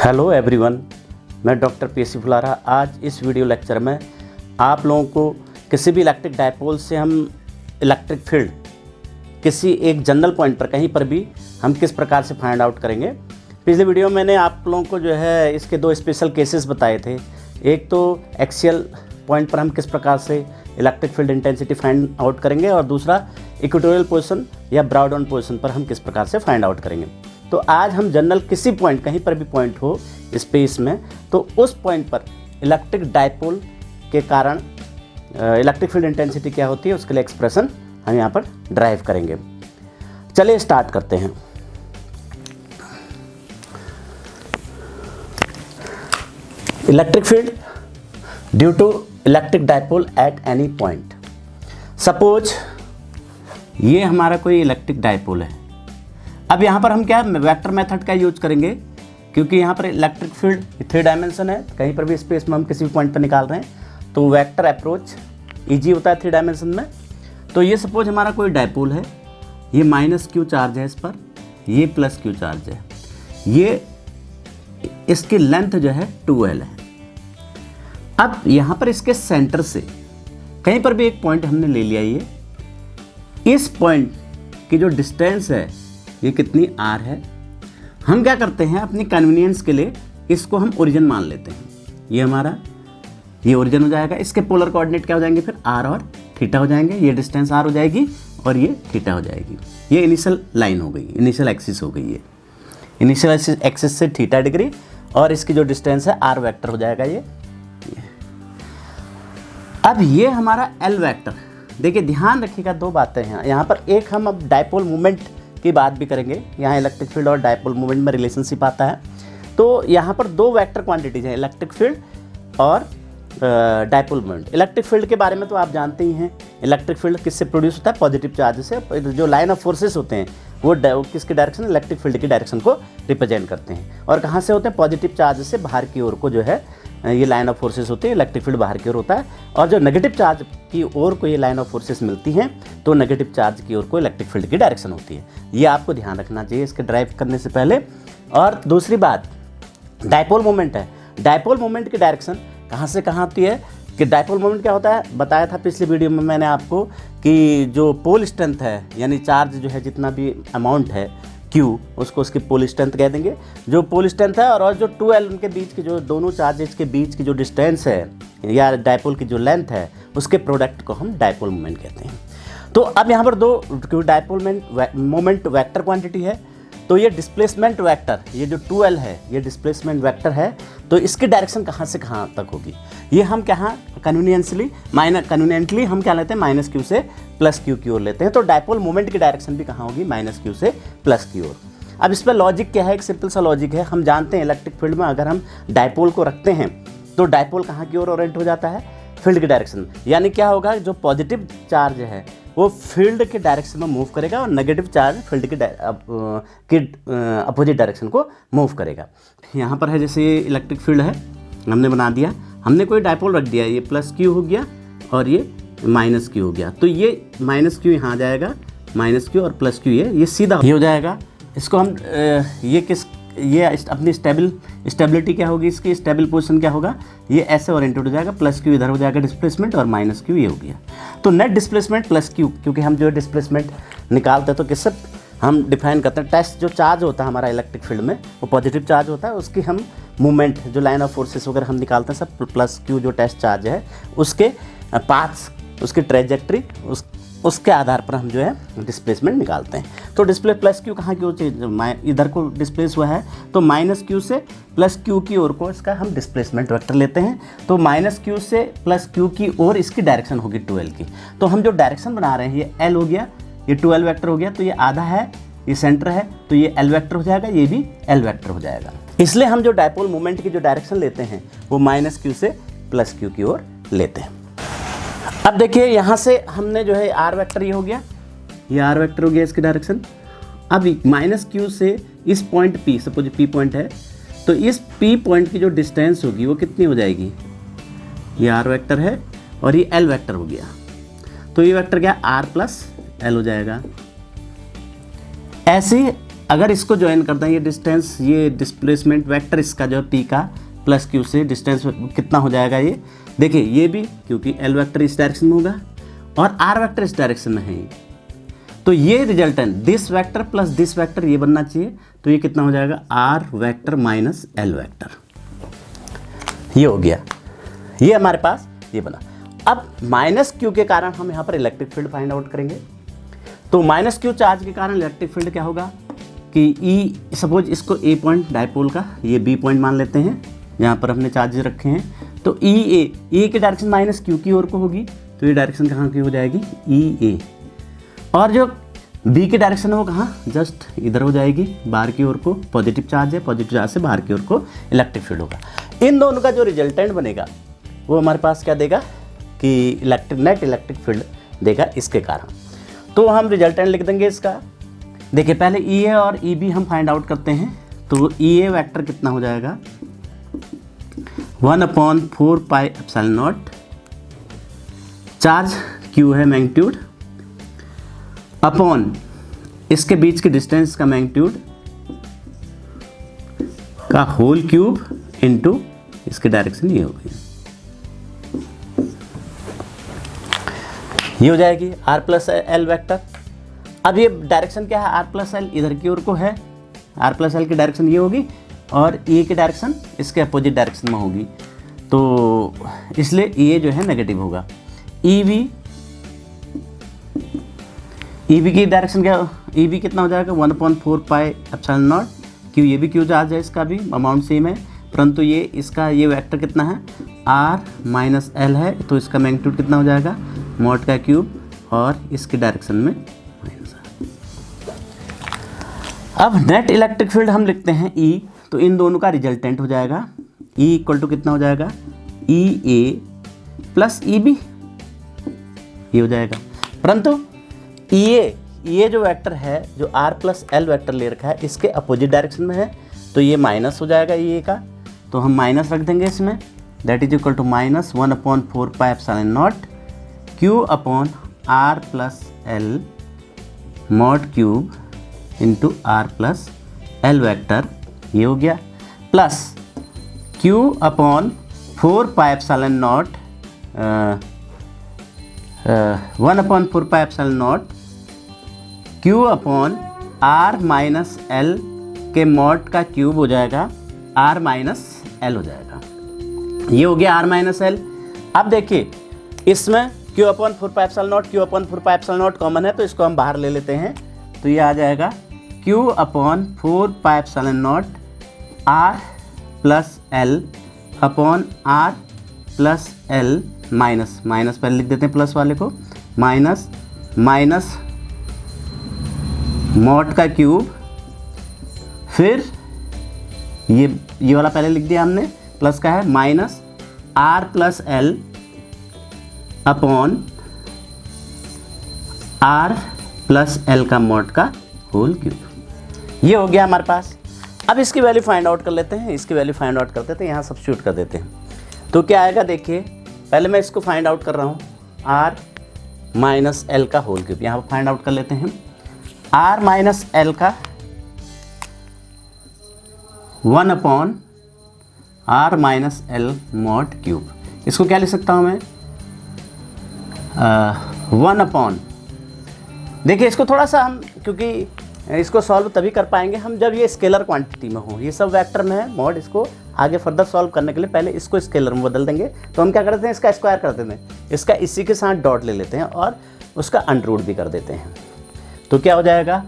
Hello everyone, मैं doctor PC Phulara. आज इस वीडियो लेक्चर में आप लोगों को किसी भी इलेक्ट्रिक डायपोल से हम इलेक्ट्रिक फील्ड किसी एक जनरल पॉइंट पर कहीं पर भी हम किस प्रकार से फाइंड आउट करेंगे। पिछले वीडियो में मैंने आप लोगों को जो है इसके दो स्पेशल केसेस बताए थे। एक तो एक्सियल पॉइंट पर हम किस प्रकार से electric field intensity find out करेंगे और दूसरा इक्वेटोरियल पोजीशन या ब्रॉड ऑन पोजीशन पर हम किस प्रकार से फाइंड आउट करेंगे। तो आज हम जनरल किसी पॉइंट, कहीं पर भी पॉइंट हो स्पेस में, तो उस पॉइंट पर इलेक्ट्रिक डायपोल के कारण इलेक्ट्रिक फील्ड इंटेंसिटी क्या होती है उसके लिए एक्सप्रेशन हम यहाँ पर ड्राइव करेंगे। चलिए स्टार्ट करते हैं। Electric field due to electric dipole at any point. Suppose ये हमारा कोई इलेक्ट्रिक डायपोल है। अब यहाँ पर हम क्या वेक्टर मेथड का यूज करेंगे, क्योंकि यहाँ पर इलेक्ट्रिक फील्ड 3 डायमेंशन है। कहीं पर भी स्पेस में हम किसी भी पॉइंट पर निकाल रहे हैं तो वेक्टर अप्रोच इजी होता है 3 डायमेंशन में। तो ये सपोज हमारा कोई डायपोल है, ये -q चार्ज है इस पर, ये +q चार्ज है, ये इसकी लेंथ जो है 2l है। अब यहाँ पर इसके सेंटर से कहीं पर भी एक पॉइंट हमने ले लिया। ये इस पॉइंट की जो डिस्टेंस है ये कितनी r है। हम क्या करते हैं अपनी कन्वीनियंस के लिए इसको हम ओरिजिन मान लेते हैं। ये हमारा ये ओरिजिन हो जाएगा। इसके पोलर कोऑर्डिनेट क्या हो जाएंगे फिर r और थीटा हो जाएंगे। ये डिस्टेंस r हो जाएगी और ये थीटा हो जाएगी। ये इनिशियल लाइन हो गई, इनिशियल एक्सिस हो गई। ये इनिशियल एक्सिस से थीटा डिग्री और इसकी जो डिस्टेंस है r वेक्टर हो जाएगा ये। अब ये हमारा l वेक्टर। देखिए ध्यान रखिएगा, 2 बातें हैं यहाँ पर। एक हम अब डायपोल मोमेंट की बात भी करेंगे। यहाँ इलेक्ट्रिक फील्ड और डायपोल मोमेंट में रिलेशनशिप आता है। तो यहाँ पर 2 वेक्टर क्वांटिटीज हैं, इलेक्ट्रिक फील्ड और डायपोल मोमेंट। इलेक्ट्रिक फील्ड के बारे में तो आप जानते ही हैं। इलेक्ट्रिक फील्ड किससे प्रोड्यूस होता है? पॉजिटिव चार्ज से। जो लाइन ऑफ फोर्सेस होते हैं वो किसके डायरेक्शन, इलेक्ट्रिक फील्ड की डायरेक्शन को रिप्रेजेंट करते हैं। और कहाँ से होते हैं? पॉजिटिव चार्ज से बाहर की ओर को जो है ये लाइन ऑफ फोर्सेस होती है, इलेक्ट्रिक फील्ड बाहर की ओर होता है। और जो नेगेटिव चार्ज की ओर को ये लाइन ऑफ फोर्सेस मिलती हैं तो नेगेटिव चार्ज की ओर को इलेक्ट्रिक फील्ड की डायरेक्शन होती है। ये आपको ध्यान रखना चाहिए इसके ड्राइव करने से पहले। और दूसरी बात डायपोल मोमेंट है। डायपोल मोमेंट की डायरेक्शन कहाँ से कहाँ आती है कि डायपोल मोमेंट क्या होता है, बताया था पिछले वीडियो में मैंने आपको कि जो पोल स्ट्रेंथ है यानी चार्ज जो है जितना भी अमाउंट है Q, उसको उसकी पोल स्ट्रेंथ कह देंगे। जो पोल स्ट्रेंथ है और जो 2l उनके बीच की, जो दोनों चार्जेस के बीच की जो डिस्टेंस है या डायपोल की जो लेंथ है उसके प्रोडक्ट को हम डायपोल मोमेंट कहते हैं। तो अब यहाँ पर 2 डायपोल मोमेंट वेक्टर क्वांटिटी है। तो ये डिस्प्लेसमेंट वेक्टर, ये जो 2l है ये डिस्प्लेसमेंट वेक्टर है। तो इसकी डायरेक्शन कहाँ से कहाँ तक होगी ये हम क्या कन्वीनियंटली हम क्या लेते हैं, -q से +q की ओर लेते हैं। तो डायपोल मोमेंट की डायरेक्शन भी कहाँ होगी, -q से +q की ओर। अब इस पर लॉजिक क्या है, एक सिंपल सा लॉजिक है। हम जानते हैं इलेक्ट्रिक फील्ड में अगर हम डायपोल को रखते हैं तो डायपोल कहाँ की ओर ओरिएंट हो जाता है, फील्ड की डायरेक्शन। यानी क्या होगा, जो पॉजिटिव चार्ज है वो फील्ड के डायरेक्शन में मूव करेगा और नेगेटिव चार्ज फील्ड के अपोजिट डायरेक्शन को मूव करेगा। यहाँ पर है जैसे ये इलेक्ट्रिक फील्ड है, हमने बना दिया, हमने कोई डायपोल रख दिया, ये +q हो गया और ये -q हो गया। तो ये -q यहाँ आ जाएगा, -q और +q ये सीधा ये हो जाएगा। इसको हम ये अपनी स्टेबिलिटी क्या होगी, इसकी स्टेबल पोजीशन क्या होगा, ये ऐसे ओरिएंटेड हो जाएगा। +q इधर हो जाएगा डिस्प्लेसमेंट और -q ये हो गया। तो नेट डिस्प्लेसमेंट +q, क्योंकि हम जो डिस्प्लेसमेंट निकालते हैं तो किससे हम डिफाइन करते हैं, टेस्ट जो चार्ज होता है हमारा इलेक्ट्रिक फील्ड में वो पॉजिटिव चार्ज होता है, उसकी हम मूवमेंट जो लाइन ऑफ फोर्सेस वगैरह हम निकालते हैं सब +q जो टेस्ट चार्ज है उसके पाथ्स, उसकी ट्रेजेक्ट्री, उसके आधार पर हम जो है डिस्प्लेसमेंट निकालते हैं। तो डिस्प्ले +q कहाँ की ओर, इधर को डिस्प्लेस हुआ है तो -q से +q की ओर को इसका हम डिस्प्लेसमेंट वेक्टर लेते हैं। तो -q से +q की ओर इसकी डायरेक्शन होगी 2l की। तो हम जो डायरेक्शन बना रहे हैं ये l हो गया, ये 2l वेक्टर हो गया। तो ये आधा है, ये सेंटर है, तो ये l वेक्टर हो जाएगा, ये भी l वेक्टर हो जाएगा। इसलिए हम जो डायपोल मोमेंट की जो डायरेक्शन लेते हैं वो -q से +q की ओर लेते हैं। अब देखिए यहाँ से हमने जो है r वेक्टर ये हो गया, ये r वेक्टर हो गया इसकी डायरेक्शन। अब -q से इस point P, suppose P point है, तो इस P पॉइंट की जो डिस्टेंस होगी वो कितनी हो जाएगी, ये r वेक्टर है और ये l वेक्टर हो गया। तो ये वेक्टर क्या r + l हो जाएगा। ऐसे अगर इसको ज्वाइन करते हैं ये डिस्टेंस, ये डिस्प्लेसमेंट वेक्टर इसका जो p का प्लस q से डिस्टेंस कितना हो जाएगा ये देखिए, ये भी क्योंकि l वेक्टर इस डायरेक्शन में होगा और r वेक्टर इस डायरेक्शन में है, तो ये resultant this vector plus this vector ये बनना चाहिए। तो ये कितना हो जाएगा r vector minus l vector, ये हो गया, ये हमारे पास ये बना। अब माइनस q के कारण हम यहाँ पर इलेक्ट्रिक फील्ड फाइंड आउट करेंगे। तो माइनस q चार्ज के कारण इलेक्ट्रिक फील्ड क्या होगा कि E, सपोज इसको A पॉइंट डायपोल का ये B पॉइंट मान लेते हैं, यहाँ पर हमने चार्जेस रखे हैं, तो E की डायरेक्शन माइनस q की ओर को होगी, तो ये डायरेक्शन कहाँ की हो जाएगी EA, और जो B की डायरेक्शन है वो कहाँ जस्ट इधर हो जाएगी बाहर की ओर को, पॉजिटिव चार्ज है, पॉजिटिव चार्ज से बाहर की ओर को इलेक्ट्रिक फील्ड होगा। इन दोनों का जो रिजल्टेंट बनेगा वो हमारे पास क्या देगा कि नेट इलेक्ट्रिक फील्ड देगा इसके कारण। तो हम रिजल्टेंट लिख देंगे इसका। देखिए पहले EA और EB हम फाइंड आउट करते हैं। तो EA वेक्टर कितना हो जाएगा 1/4 pi epsilon not, charge Q है मैग्नीट्यूड, अपॉन इसके बीच की डिस्टेंस का मैग्नीट्यूड का होल क्यूब इनटू इसकी डायरेक्शन ये होगी, ये हो जाएगी r प्लस एल वैक्टर। अब ये डायरेक्शन क्या है r प्लस एल इधर की ओर को है, r प्लस एल की डायरेक्शन ये होगी और E की डायरेक्शन इसके अपोजिट डायरेक्शन में होगी, तो इसलिए ये जो है नेगेटिव होगा। EB की डायरेक्शन क्या, EB कितना हो जाएगा 1/4 पाई एप्सिलॉन नॉट, क्यों ये भी क्यू चार्ज है, इसका भी अमाउंट सेम है, परंतु ये इसका ये वेक्टर कितना है r माइनस एल है, तो इसका मैग्नीट्यूड कितना हो जाएगा मॉड का क्यूब और इसकी डायरेक्शन में माइनस। अब नेट इलेक्ट्रिक फील्ड हम लिखते हैं E, तो इन दोनों का रिजल्टेंट हो जाएगा E इक्वल टू कितना हो जाएगा EA प्लस EB, ये हो जाएगा। परंतु EA जो वेक्टर है जो r प्लस एल वेक्टर ले रखा है इसके अपोजिट डायरेक्शन में है, तो ये माइनस हो जाएगा EA का, तो हम माइनस रख देंगे इसमें, that is equal to minus 1/4 pi epsilon naught Q upon r plus L mod cube into r plus L vector, ये हो गया, plus Q upon 4 pi epsilon naught 1/4 pi epsilon naught Q upon r minus L के mod का cube हो जाएगा r minus L हो जाएगा, ये हो गया r माइनस एल। अब देखिए इसमें Q upon 4 pi epsilon naught, Q upon 4 pi epsilon not common है, तो इसको हम बाहर ले लेते हैं, तो ये आ जाएगा Q upon 4 pi epsilon not r plus L upon r plus L minus पहले लिख देते हैं प्लस वाले को, माइनस मॉड का क्यूब, फिर ये वाला पहले लिख दिया हमने प्लस का है, minus r plus L upon r plus L का मॉड का होल क्यूब, ये हो गया हमारे पास। अब इसकी वैल्यू फाइंड आउट कर लेते हैं, इसकी वैल्यू फाइंड आउट करते हैं, यहाँ सब्स्टिट्यूट कर देते हैं, तो क्या आएगा देखिए, पहले मैं इसको फाइंड आउट कर रहा हूँ r माइनस एल का होल क्यूब, यहाँ पर फाइंड आउट कर लेते हैं r माइनस एल का 1 upon r minus L mod cube, इसको क्या लिख सकता हूँ मैं 1 अपॉन, देखिए इसको थोड़ा सा हम, क्योंकि इसको सॉल्व तभी कर पाएंगे हम जब ये स्केलर क्वांटिटी में हो, ये सब वेक्टर में है मॉड, इसको आगे फर्दर सॉल्व करने के लिए पहले इसको स्केलर में बदल देंगे, तो हम क्या करते हैं इसका स्क्वायर कर देते हैं, इसका इसी के साथ डॉट ले लेते हैं और उसका अंडर रूट भी कर देते हैं, तो क्या हो जाएगा,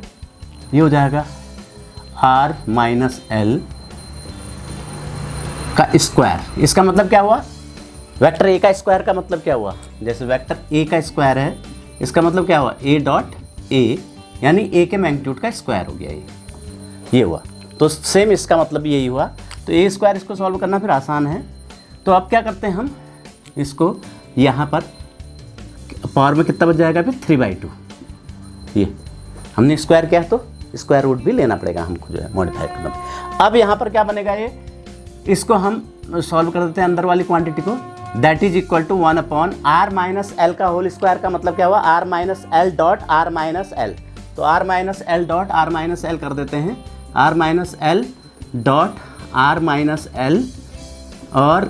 ये हो जाएगा r माइनस एल का स्क्वायर, इसका मतलब क्या हुआ वेक्टर a का स्क्वायर का मतलब क्या हुआ, जैसे वेक्टर a का स्क्वायर है इसका मतलब क्या हुआ a डॉट a, यानी a के मैग्नीट्यूड का स्क्वायर हो गया ये हुआ, तो सेम इसका मतलब यही हुआ, तो a स्क्वायर इसको सॉल्व करना फिर आसान है, तो अब क्या करते हैं हम इसको यहाँ पर पावर में कितना बच जाएगा फिर 3/2, ये हमने स्क्वायर किया तो स्क्वायर रूट भी लेना पड़ेगा हमको जो है मॉडिफाई करना। अब यहाँ पर क्या बनेगा ये, इसको हम सॉल्व कर देते हैं अंदर वाली क्वांटिटी को, that is equal to 1 upon r minus L का होल स्क्वायर का मतलब क्या हुआ r minus L dot r minus L, तो r minus L dot r minus L कर देते हैं, r minus L dot r minus L और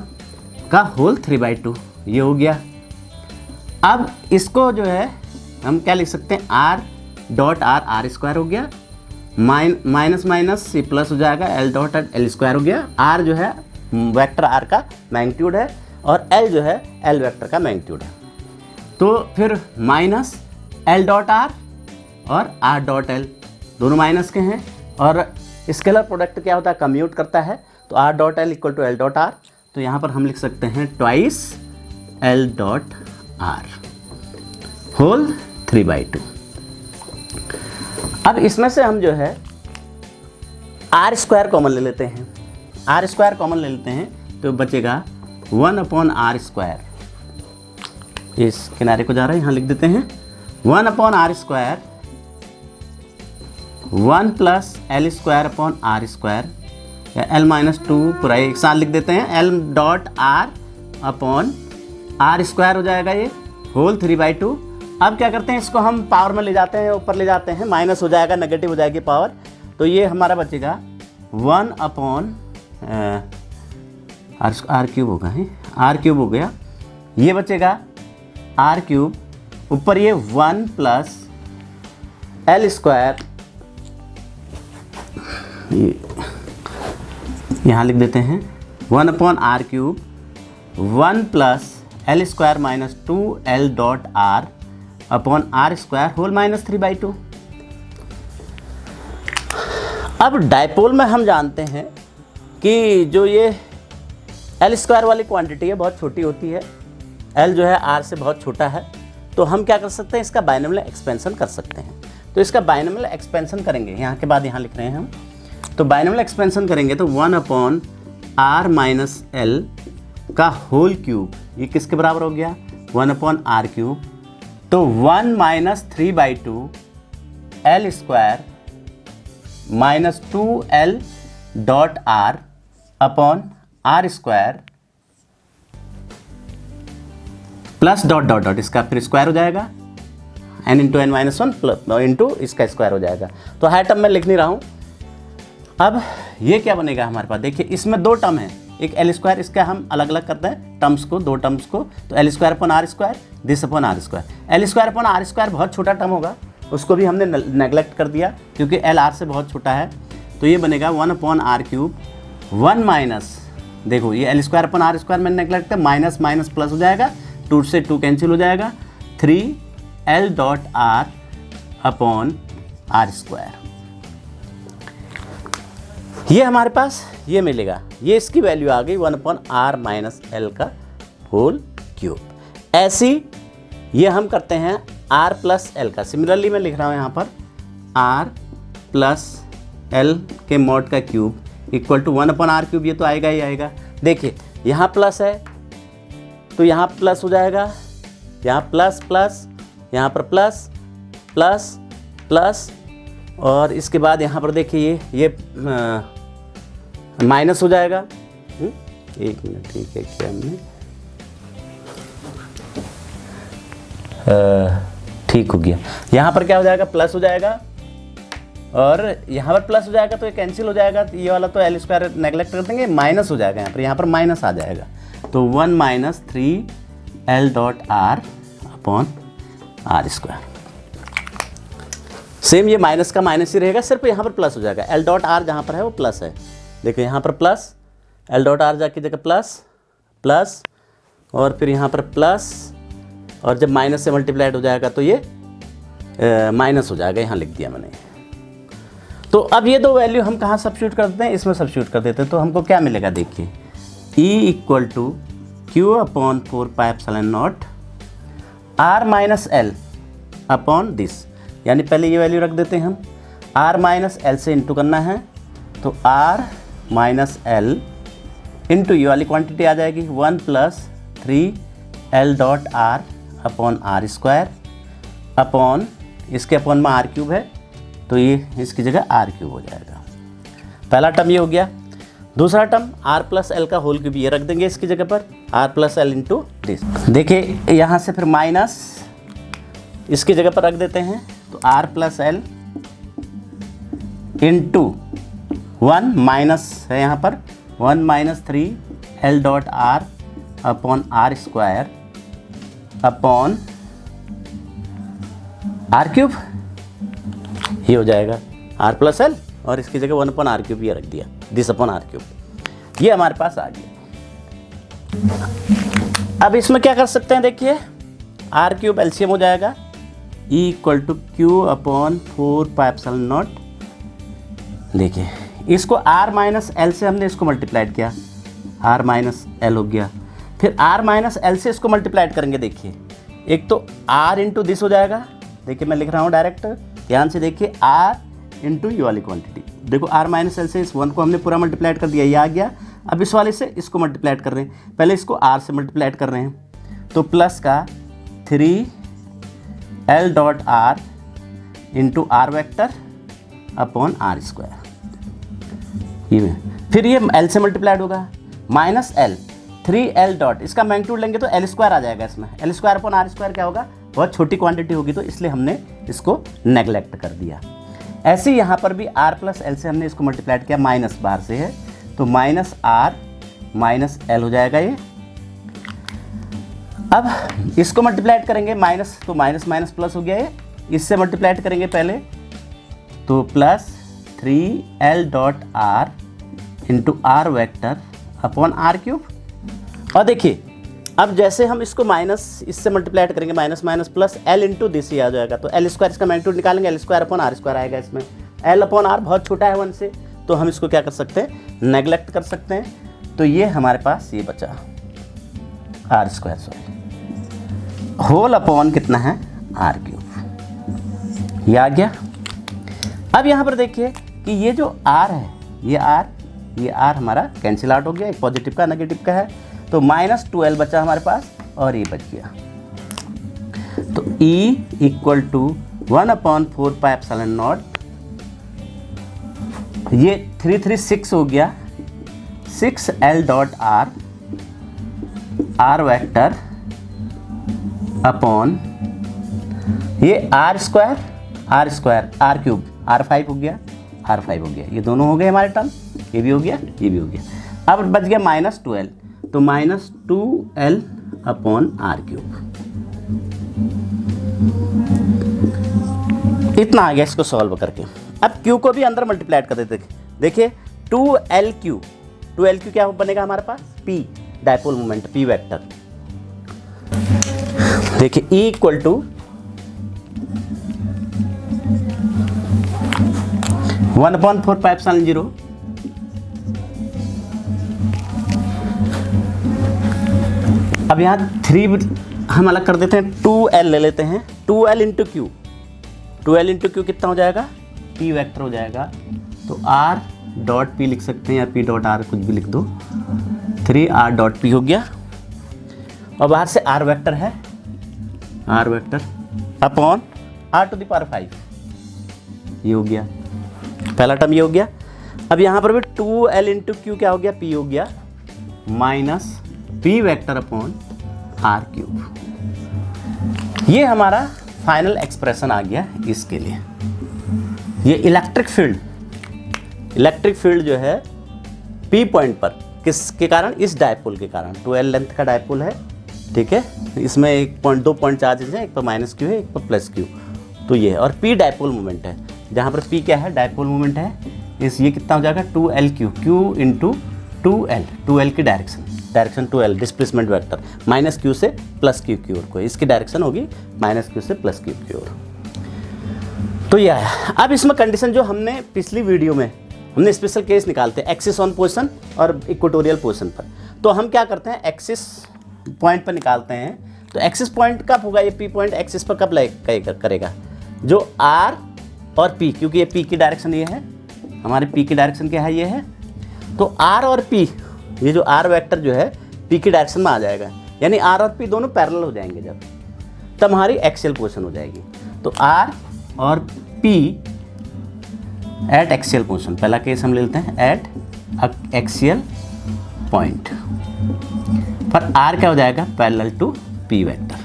का होल 3/2 ये हो गया। अब इसको जो है हम क्या लिख सकते हैं, r डॉट r स्क्वायर हो गया, माइनस माइनस सी प्लस हो जाएगा, l डॉट l स्क्वायर हो गया। r जो है वेक्टर r का मैग्नीट्यूड है और l जो है l वेक्टर का मैग्नीट्यूड है। तो फिर माइनस l डॉट r और r डॉट l दोनों माइनस के हैं और स्केलर प्रोडक्ट क्या होता है, कम्यूट करता है, तो r डॉट l equal to l dot r। तो यहाँ पर हम लिख सकते हैं twice l dot r whole 3/2। अब इसमें से हम जो है r स्क्वायर कॉमन ले लेते हैं, r स्क्वायर कॉमन ले लेते हैं तो बचेगा 1/r स्क्वायर, इस किनारे को जा रहा है यहाँ लिख देते हैं 1/r square 1 plus L square upon R square या एल माइनस 2 पूरा एक साथ लिख देते हैं, L dot R upon R square हो जाएगा ये होल 3/2। अब क्या करते हैं, इसको हम पावर में ले जाते हैं, ऊपर ले जाते हैं, माइनस हो जाएगा, नेगेटिव हो जाएगी पावर, तो ये हमारा बचेगा 1 अपॉन आर क्यूब होगा, है आर क्यूब हो गया, ये बचेगा आर क्यूब, ऊपर ये 1 प्लस एल स्क्वायर, यहाँ लिख देते हैं 1 upon R cube 1 plus L square minus 2 L dot R upon R square whole minus 3/2। अब डायपोल में हम जानते हैं कि जो ये एल स्क्वायर वाली क्वांटिटी है बहुत छोटी होती है, एल जो है आर से बहुत छोटा है, तो हम क्या कर सकते हैं, इसका बाइनोमियल एक्सपेंशन कर सकते हैं। तो इसका बाइनोमियल एक्सपेंशन करेंगे, यहाँ के बाद यहाँ लिख रहे हैं हम, तो बाइनोमियल एक्सपेंशन करेंगे तो 1 अपॉन आर माइनस एल का होल क्यूब, ये किसके बराबर हो गया, 1 अपॉन आर क्यूब, तो 1 minus 3/2 L square minus 2 L dot R upon R square plus dot dot dot, इसका फिर स्क्वायर हो जाएगा n into N minus 1 plus into इसका स्क्वायर हो जाएगा। तो हाई टर्म में लिख नहीं रहा हूँ। अब ये क्या बनेगा हमारे पास, देखिए इसमें दो टर्म है, एक एल स्क्वायर, इसका हम अलग अलग करते हैं टर्म्स को, दो टर्म्स को, तो L square upon R square, this upon R square. L square upon R square बहुत छोटा टर्म होगा, उसको भी हमने नेगलेक्ट कर दिया क्योंकि एल आर से बहुत छोटा है, तो ये बनेगा 1 अपॉन आर क्यूब 1 माइनस, देखो ये L square upon R square मैंने नेगलेक्ट है, माइनस माइनस प्लस हो जाएगा, 2 से 2 कैंसिल हो जाएगा, 3 L dot R upon R square. ये हमारे पास ये मिलेगा, ये इसकी वैल्यू आ गई 1 अपॉन आर माइनस एल का होल क्यूब। ऐसी ये हम करते हैं आर प्लस एल का, सिमिलरली मैं लिख रहा हूँ यहाँ पर आर प्लस एल के मॉड का cube equal to 1 upon R cube, ये तो आएगा ही आएगा। देखिए यहाँ प्लस है तो यहाँ प्लस हो जाएगा, यहाँ प्लस प्लस, यहाँ पर प्लस प्लस प्लस, और इसके बाद यहाँ पर देखिए ये माइनस हो जाएगा। एक मिनट, ठीक है क्या हमने ठीक हो गया, यहाँ पर क्या हो जाएगा, प्लस हो जाएगा, और यहाँ पर प्लस हो जाएगा तो ये कैंसिल हो जाएगा, ये वाला तो एल स्क्वायर नेगलेक्ट कर देंगे, माइनस हो जाएगा यहाँ पर माइनस आ जाएगा, तो 1 minus 3 L dot R upon R square. Same ये माइनस का माइनस ही रहेगा, सिर्फ यहाँ पर प्लस हो जाएगा, एल डॉट आर जहाँ पर है वो प्लस है, देखो यहाँ पर प्लस, एल डॉट आर जाके जगह प्लस प्लस, और फिर यहाँ पर प्लस, और जब माइनस से मल्टीप्लाइड हो जाएगा तो ये माइनस हो जाएगा, यहाँ लिख दिया मैंने। तो अब ये दो वैल्यू हम कहाँ सब्स्टिट्यूट कर देते हैं, इसमें सब्स्टिट्यूट कर देते हैं, तो हमको क्या मिलेगा, देखिए E equal to Q upon 4πε0 R minus L upon this, यानी पहले ये वैल्यू रख देते हैं हम, आर माइनस एल से इंटू करना है, तो आर माइनस एल इंटू ये वाली क्वांटिटी आ जाएगी 1 plus 3 L dot R upon R square upon इसके अपॉन में आर क्यूब है, तो ये इसकी जगह आर क्यूब हो जाएगा। पहला टर्म ये हो गया। दूसरा टर्म आर प्लस एल का होल क्यूब, ये रख देंगे इसकी जगह पर, R plus L into this. देखिए यहाँ से फिर माइनस इसकी जगह पर रख देते हैं, तो R plus L into 1 minus है यहाँ पर 1 minus 3 L dot R upon R square upon R cube, ये हो जाएगा R प्लस L और इसकी जगह 1 अपॉन R क्यूब ये रख दिया, दिस अपॉन R क्यूब, ये हमारे पास आ गया। अब इसमें क्या कर सकते हैं, देखिए R क्यूब एलसीएम हो जाएगा E equal to Q upon 4 pi epsilon nought. देखिए इसको R माइनस L से हमने इसको मल्टीप्लाइड किया, R माइनस L हो गया, फिर R माइनस L से इसको मल्टीप्लाइड करेंगे। देखिए एक तो R इंटू दिस हो जाएगा, देखिए मैं लिख रहा हूँ डायरेक्ट, ध्यान से देखिए R इंटू ये वाली क्वांटिटी, देखो R माइनस L से इस 1 को हमने पूरा मल्टीप्लाइड कर दिया, ये आ गया। अब इस वाले से इसको मल्टीप्लाइड कर रहे हैं, पहले इसको R से मल्टीप्लाइड कर रहे हैं, तो प्लस का 3L dot R into R vector upon R square, ये फिर ये L से मल्टीप्लाइड होगा, माइनस L 3L डॉट, इसका मैग्नीट्यूड लेंगे तो L स्क्वायर आ जाएगा इसमें, L square upon R square क्या होगा, बहुत छोटी क्वांटिटी होगी, तो इसलिए हमने इसको नेगलेक्ट कर दिया। ऐसे ही यहाँ पर भी R प्लस L से हमने इसको मल्टीप्लाइड किया, माइनस बाहर से है तो माइनस R माइनस L हो जाएगा ये। अब इसको मल्टीप्लाइड करेंगे, माइनस तो माइनस माइनस प्लस हो गया ये, इससे मल्टीप्लाइड करेंगे पहले तो plus 3L dot R into R vector upon R cube. और देखिए अब जैसे हम इसको माइनस इससे मल्टीप्लाइड करेंगे, minus minus plus L into this ही आ जाएगा, तो L स्क्वायर इसका मैग्नीट्यूड निकालेंगे, L square upon R square आएगा इसमें, L अपॉन R बहुत छोटा है 1 से, तो हम इसको क्या कर सकते हैं, नेगलेक्ट कर सकते हैं। तो ये हमारे पास ये बचा R square, sorry whole upon कितना है R क्यूब, ये आ गया। अब यहाँ पर देखिए कि ये जो R है, ये R हमारा कैंसिल आउट हो गया, एक पॉजिटिव का नेगेटिव का है, तो माइनस 12 बचा हमारे पास और ये बच गया। तो E equal to 1 upon 4 pi epsilon nought, ये 336 हो गया, 6L dot R vector upon ये R square R cube, R5 हो गया, R5 हो गया, ये दोनों हो गए हमारे टर्म, ये भी हो गया, ये भी हो गया। अब बच गया माइनस 12, तो minus 2L upon R cube, इतना आ गया इसको सॉल्व करके। अब Q को भी अंदर मल्टीप्लाइड कर देते, देखिए 2LQ क्या बनेगा हमारे पास, P dipole moment, P vector. देखिए E equal to 1/4 pi epsilon 0 अब यहाँ 3 हम अलग कर देते हैं, 2L ले लेते हैं, 2L into Q, 2L into Q कितना हो जाएगा, P वेक्टर हो जाएगा, तो R डॉट P लिख सकते हैं या P डॉट R कुछ भी लिख दो, 3R डॉट P हो गया। और बाहर से R वेक्टर है, R vector upon R to the power 5, ये हो गया पहला टर्म, ये हो गया। अब यहाँ पर भी 2L इंटू क्यू क्या हो गया, P हो गया, minus P vector upon R cube. ये हमारा फाइनल एक्सप्रेशन आ गया इसके लिए। ये इलेक्ट्रिक फील्ड जो है P पॉइंट पर किसके कारण, इस डायपोल के कारण, 12 लेंथ का डायपोल है, ठीक है, इसमें 2 पॉइंट चार्जेज हैं, एक पर माइनस क्यू है, एक पर प्लस क्यू, तो ये है। और P डायपोल मोमेंट है, जहाँ पर P क्या है, डायपोल मोमेंट है, ये कितना हो जाएगा, 2LQ, Q इंटू 2L की direction 2L displacement vector, minus Q से प्लस क्यू की ओर को, इसकी डायरेक्शन होगी माइनस क्यू से प्लस क्यू की ओर। तो यह है। अब इसमें कंडीशन जो हमने पिछली वीडियो में हमने स्पेशल केस निकालते हैं एक्सिस ऑन पोजीशन और इक्वेटोरियल पोजीशन पर, तो हम क्या करते हैं, एक्सिस पॉइंट पर निकालते हैं। तो एक्सिस पॉइंट कब होगा, ये P पॉइंट एक्सिस पर कब करेगा, जो R और P, क्योंकि ये P की डायरेक्शन ये है, हमारे P की डायरेक्शन क्या है, ये है, तो R और P, ये जो R वेक्टर जो है P की डायरेक्शन में आ जाएगा, यानी R और P दोनों पैरेलल हो जाएंगे जब, तब हमारी एक्सियल पोजीशन हो जाएगी। तो R और P एट एक्सियल पोजीशन, पहला केस हम ले लेते हैं, एट एक्सियल पॉइंट पर R क्या हो जाएगा, parallel to P vector.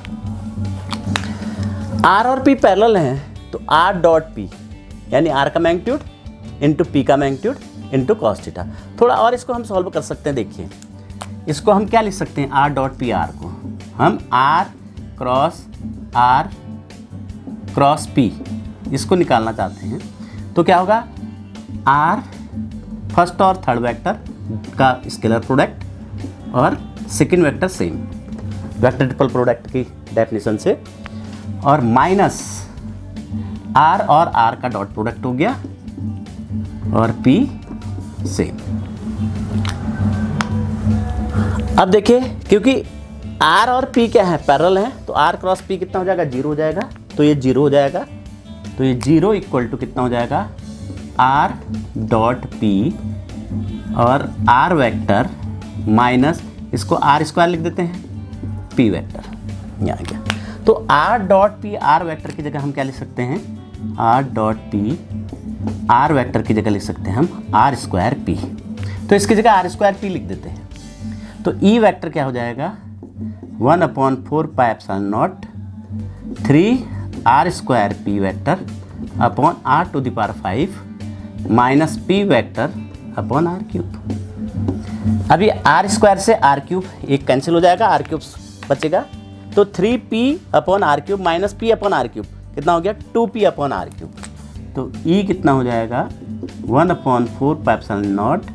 R और P पैरेलल हैं तो R डॉट P, यानी R का मैग्नीट्यूड इंटू पी का मैग्नीट्यूड इंटू कॉस थीटा। थोड़ा और इसको हम सॉल्व कर सकते हैं। देखिए इसको हम क्या लिख सकते हैं, आर डॉट पी आर को हम आर क्रॉस पी इसको निकालना चाहते हैं। तो क्या होगा, आर फर्स्ट और थर्ड वेक्टर का स्केलर प्रोडक्ट और second vector same vector triple product की डेफिनेशन से, और माइनस आर और आर का डॉट प्रोडक्ट हो गया और पी सेम। अब देखिए क्योंकि आर और पी क्या है, पैरेलल है, तो आर क्रॉस पी कितना हो जाएगा, 0 हो जाएगा। तो ये 0 हो जाएगा, तो ये 0 इक्वल टू कितना हो जाएगा, आर डॉट पी और आर वेक्टर माइनस इसको आर स्क्वायर लिख देते हैं, पी वेक्टर यहाँ गया। तो R dot P R vector की जगह हम क्या लिख सकते हैं, R dot P R vector की जगह लिख सकते हैं हम आर स्क्वायर पी। तो इसकी जगह आर स्क्वायर पी लिख देते हैं। तो ई वेक्टर क्या हो जाएगा, 1/4 pi epsilon nought 3 R square P vector upon R to the power 5 minus P vector upon R cube. अभी आर स्क्वायर से आर क्यूब एक कैंसिल हो जाएगा, आर क्यूब बचेगा। तो 3p upon R cube minus P upon R cube कितना हो गया, 2p अपॉन आर क्यूब। तो ई कितना हो जाएगा, 1/4 pi epsilon nought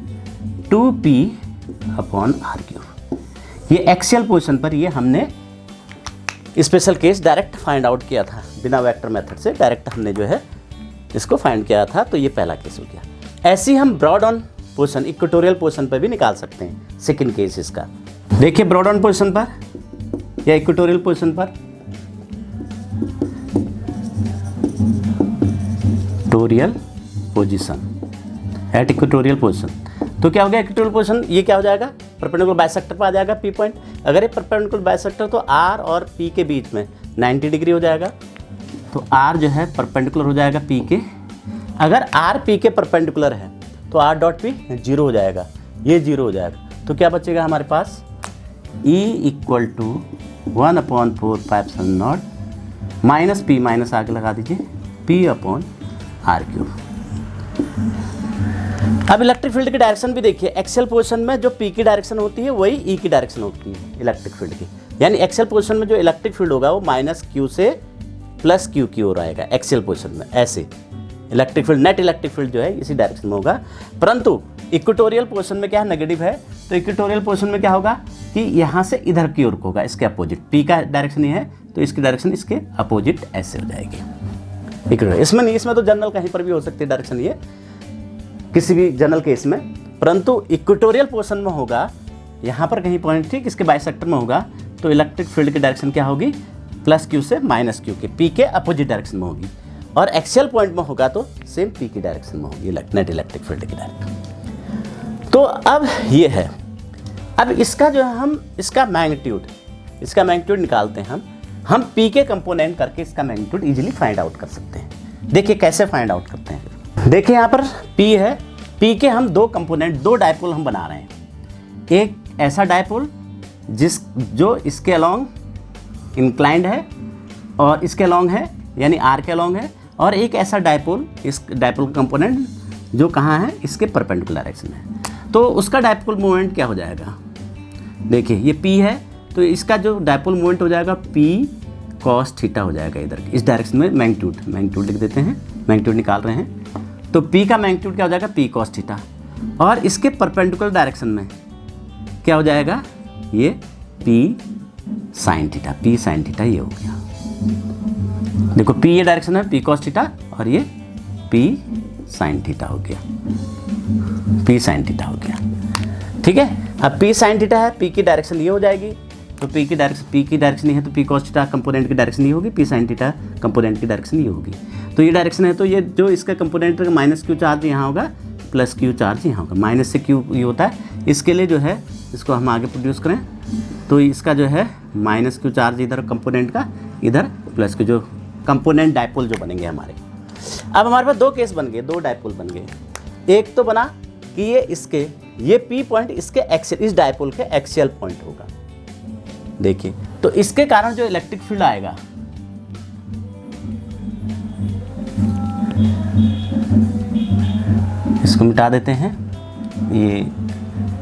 2p upon R cube. ये एक्सियल पोजीशन पर ये हमने special case direct find out किया था, बिना वेक्टर मेथड से डायरेक्ट हमने जो है इसको फाइंड किया था। तो ये पहला केस हो गया। ऐसे ही हम broad on position equatorial position पर भी निकाल सकते हैं सेकंड केस इसका। देखिए ब्रॉड ऑन पोजीशन पर या इक्वेटोरियल पोजीशन पर, equatorial position at equatorial position, तो क्या हो गया इक्वेटोरियल पोजीशन, ये क्या हो जाएगा, परपेंडिकुलर बाइसेक्टर पर आ जाएगा पी पॉइंट। अगर ये परपेंडिकुलर बाइसेक्टर तो आर और पी के बीच में 90 डिग्री हो जाएगा। तो आर जो है परपेंडिकुलर हो जाएगा पी के, अगर आर पी के परपेंडिकुलर है तो आर डॉट पी 0 हो जाएगा, ये 0 हो जाएगा। तो क्या बचेगा हमारे पास, E equal to 1/4 pi epsilon naught minus P, minus आगे लगा दीजिए, पी अपॉन आर क्यूब। अब इलेक्ट्रिक फील्ड की डायरेक्शन भी देखिए, एक्सियल पोजीशन में जो पी की डायरेक्शन होती है वही ई की डायरेक्शन होती है इलेक्ट्रिक फील्ड की। यानी एक्सियल पोजीशन में जो इलेक्ट्रिक फील्ड होगा वो माइनस क्यू से प्लस क्यू की ओर आएगा एक्सियल पोजीशन में। ऐसे electric field, net electric field जो है इसी डायरेक्शन में होगा। परंतु इक्वेटोरियल पोजीशन में क्या है, नेगेटिव है। तो इक्वेटोरियल पोजीशन में क्या होगा कि यहाँ से इधर की ओर को होगा, इसके अपोजिट। पी का डायरेक्शन ये है तो इसकी डायरेक्शन इसके अपोजिट ऐसे हो जाएगी। इसमें नहीं, इसमें तो जनरल कहीं पर भी हो सकती है डायरेक्शन ये, किसी भी जनरल केस में। परंतु इक्वेटोरियल पोजीशन में होगा, यहाँ पर कहीं पॉइंट ठीक इसके बाइसेक्टर में होगा, तो इलेक्ट्रिक फील्ड की डायरेक्शन क्या होगी, प्लस क्यू से माइनस क्यू के, पी के अपोजिट डायरेक्शन में होगी। और एक्सियल पॉइंट में होगा तो सेम पी की डायरेक्शन में होगी, नेट इलेक्ट्रिक फील्ड की डायरेक्शन। तो अब ये है, अब इसका जो है हम इसका मैग्नीट्यूड निकालते हैं हम पी के कंपोनेंट करके इसका मैग्नीट्यूड इजीली फाइंड आउट कर सकते हैं। देखिए कैसे फाइंड आउट करते हैं। देखिए यहाँ पर पी है, पी के हम दो कंपोनेंट, दो डायपोल हम बना रहे हैं। एक ऐसा डायपोल जो इसके अलोंग इंक्लाइंड है और इसके अलोंग है, यानी आर के अलोंग है, और एक ऐसा डायपोल, इस डायपोल कंपोनेंट जो कहाँ है, इसके परपेंडिकुलर डायरेक्शन है। तो उसका डायपोल मोमेंट क्या हो जाएगा, देखिए ये P है तो इसका जो डायपोल मोमेंट हो जाएगा P cos थीटा हो जाएगा। इधर इस डायरेक्शन में मैग्नीट्यूड लिख देते हैं, मैग्नीट्यूड निकाल रहे हैं। तो P का मैग्नीट्यूड क्या हो जाएगा, P cos थीटा, और इसके परपेंडिकुलर डायरेक्शन में क्या हो जाएगा, ये P sin theta, P sin theta ये हो गया। देखो P ये डायरेक्शन है, P cos थीटा, और ये P sin थीटा हो गया, P sin थीटा हो गया। ठीक है, अब P sin थीटा है, P की डायरेक्शन ये हो जाएगी, तो P की डायरेक्शन ये है तो P cos थीटा कंपोनेंट की डायरेक्शन ये होगी, P sin थीटा कंपोनेंट की डायरेक्शन ये होगी। तो ये डायरेक्शन है, तो ये जो इसका कंपोनेंट माइनस क्यू चार्ज यहाँ होगा, प्लस क्यू चार्ज यहाँ होगा। माइनस से क्यू ये होता है, इसके लिए जो है इसको हम आगे प्रोड्यूस करें तो इसका जो है माइनस क्यू चार्ज इधर कंपोनेंट का, इधर प्लस क्यू, जो कंपोनेंट डायपोल जो बनेंगे हमारे। अब हमारे पास दो केस बन गए, दो डायपोल बन गए। एक तो बना कि ये P पॉइंट इसके एक्सियल, इस डायपोल के एक्सियल पॉइंट होगा। देखिए तो इसके कारण जो इलेक्ट्रिक फील्ड आएगा, इसको मिटा देते हैं, ये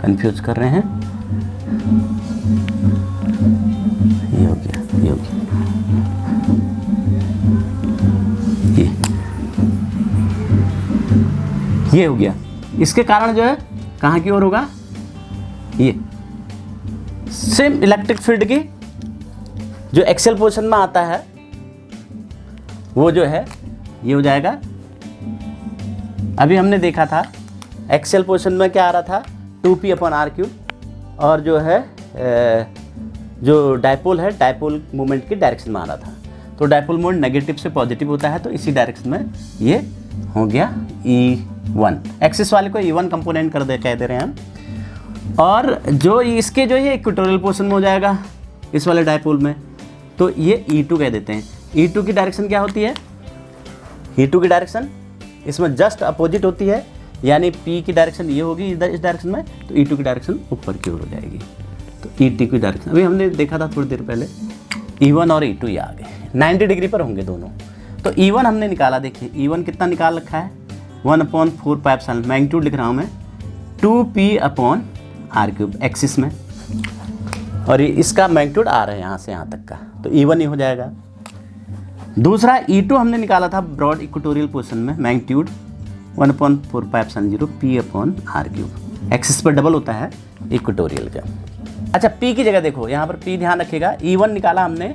कंफ्यूज कर रहे हैं। ये हो गया, ये हो गया, ये हो गया। इसके कारण जो है कहाँ की ओर होगा, ये सेम इलेक्ट्रिक फील्ड की जो एक्सियल पोजीशन में आता है वो जो है ये हो जाएगा। अभी हमने देखा था एक्सियल पोजीशन में क्या आ रहा था, 2p/r3, और जो है जो डायपोल है, डायपोल मूवमेंट की डायरेक्शन में आ रहा था। तो डायपोल मोमेंट नेगेटिव से पॉजिटिव होता है, तो इसी डायरेक्शन में ये हो गया E1। एक्सिस वाले को E1 कंपोनेंट कह दे रहे हैं हम। और जो इसके जो ये इक्वेटोरियल पोजीशन में हो जाएगा इस वाले डायपोल में, तो ये E2 कह देते हैं। E2 की डायरेक्शन क्या होती है, E2 की डायरेक्शन इसमें जस्ट अपोजिट होती है, यानी P की डायरेक्शन ये होगी इधर इस डायरेक्शन में, तो E2 की डायरेक्शन ऊपर की ओर हो जाएगी। तो E2 की डायरेक्शन अभी हमने देखा था थोड़ी देर पहले, E1 और E2 ये आ गए, 90 डिग्री पर होंगे दोनों। तो E1 हमने निकाला, देखिए E1 कितना निकाल रखा है, 1/4πε, मैग्नीट्यूड लिख रहा हूँ मैं, 2p/r3 एक्सिस में, और ये इसका मैग्नीट्यूड आ रहा है यहाँ से यहाँ तक का, तो E1 ही हो जाएगा। दूसरा E2 हमने निकाला था ब्रॉड इक्वेटोरियल पोजीशन में, मैग्नीट्यूड 1/4πε0 p/r3, एक्सिस पर डबल होता है इक्वेटोरियल का। अच्छा, P की जगह देखो, यहाँ पर P ध्यान रखिएगा, E1 निकाला हमने,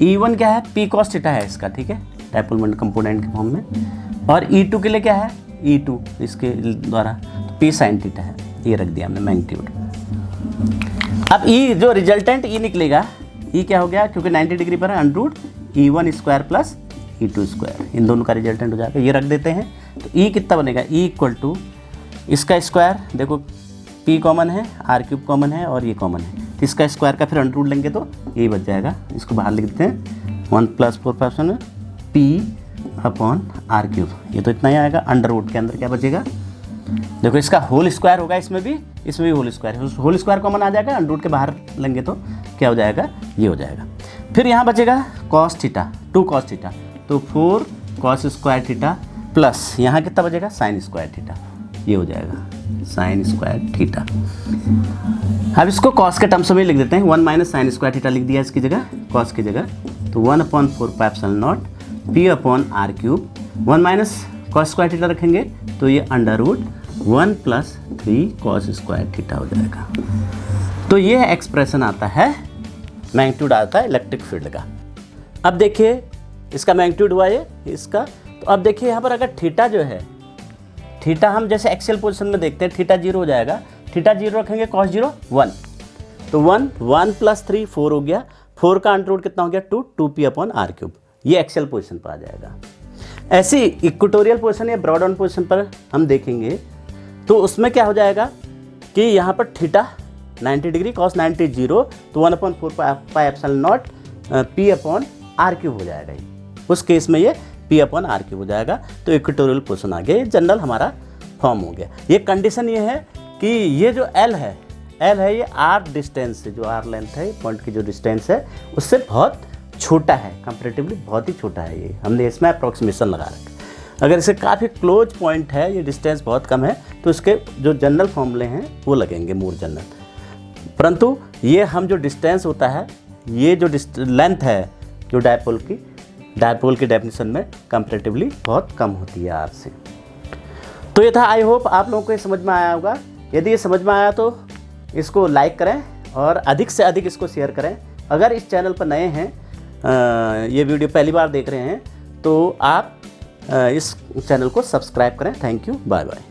E1 क्या है, P cos थीटा है इसका, ठीक है, डायपोल मोमेंट कंपोनेंट के फॉर्म में। और E2 के लिए क्या है, E2 इसके द्वारा तो P sin थीटा है, ये रख दिया हमने मैग्नीट्यूड। अब E जो रिजल्टेंट E निकलेगा, E क्या हो गया, क्योंकि 90 डिग्री पर है, √E1² + E2², इन दोनों का रिजल्टेंट हो जाएगा, ये रख देते हैं। तो E कितना बनेगा, E = इसका स्क्वायर, देखो P कॉमन है, r³ कॉमन है और ये कॉमन है, तो इसका स्क्वायर का फिर √ लेंगे तो यही बच जाएगा। इसको बाहर लिख देते हैं, 1+4πε p/r3, ये तो इतना ही आएगा। √ के अंदर क्या बचेगा, देखो इसका होल स्क्वायर होगा, इसमें भी होल स्क्वायर कॉमन आ जाएगा, √ के बाहर लेंगे तो क्या हो जाएगा, ये हो जाएगा। फिर यहाँ बचेगा cos थीटा, 2 cos थीटा, तो 4 cos² थीटा प्लस यहाँ कितना बचेगा, sin² थीटा, ये हो जाएगा sin² थीटा। अब इसको cos के टर्म्स में लिख देते हैं, 1 - sin² थीटा लिख दिया इसकी जगह, cos की जगह, तो 1/4πε0 p/r3, 1 - cos² थीटा रखेंगे तो ये √1 + 3 cos² थीटा हो जाएगा। तो ये एक्सप्रेशन आता है, मैग्नीट्यूड आता है इलेक्ट्रिक फील्ड का। अब देखिए इसका मैग्नीट्यूड हुआ ये इसका, तो अब देखिए यहाँ पर अगर थीटा जो है, थीटा हम जैसे एक्सियल पोजीशन में देखते हैं, थीटा 0 हो जाएगा, थीटा 0 रखेंगे, cos 0 1, तो 1 + 3 4 हो गया, 4 का √ कितना हो गया, 2p/r3, ये एक्सियल पोजीशन पर आ जाएगा। ऐसी इक्वेटोरियल पोजीशन या ब्रॉड ऑन पोजीशन पर हम देखेंगे तो उसमें क्या हो जाएगा कि यहाँ पर थीटा 90 डिग्री, cos 90 0, तो 1/4πε0 p/r3 हो जाएगा। उस केस में ये p/r3 हो जाएगा। तो इक्वेटोरियल पोजीशन आ गया, ये जनरल हमारा फॉर्म हो गया। ये कंडीशन ये है कि ये जो L है ये r डिस्टेंस से, जो r लेंथ है, पॉइंट की जो डिस्टेंस है उससे बहुत छोटा है, कंपैरेटिवली बहुत ही छोटा है। ये हमने इसमें अप्रॉक्सीमेशन लगा रखा। अगर इसे काफ़ी क्लोज पॉइंट है, ये डिस्टेंस बहुत कम है, तो इसके जो जनरल फॉर्मूले हैं वो लगेंगे मोर जनरल। परंतु ये हम जो डिस्टेंस होता है, ये जो लेंथ है जो डायपोल की डेफिनेशन में कंपैरेटिवली बहुत कम होती है r से। तो ये था, आई होप आप लोगों को ये समझ में आया होगा। यदि ये समझ में आया तो इसको लाइक करें और अधिक से अधिक इसको शेयर करें। अगर इस चैनल पर नए हैं, ये वीडियो पहली बार देख रहे हैं, तो आप इस चैनल को सब्सक्राइब करें। Thank you, bye bye.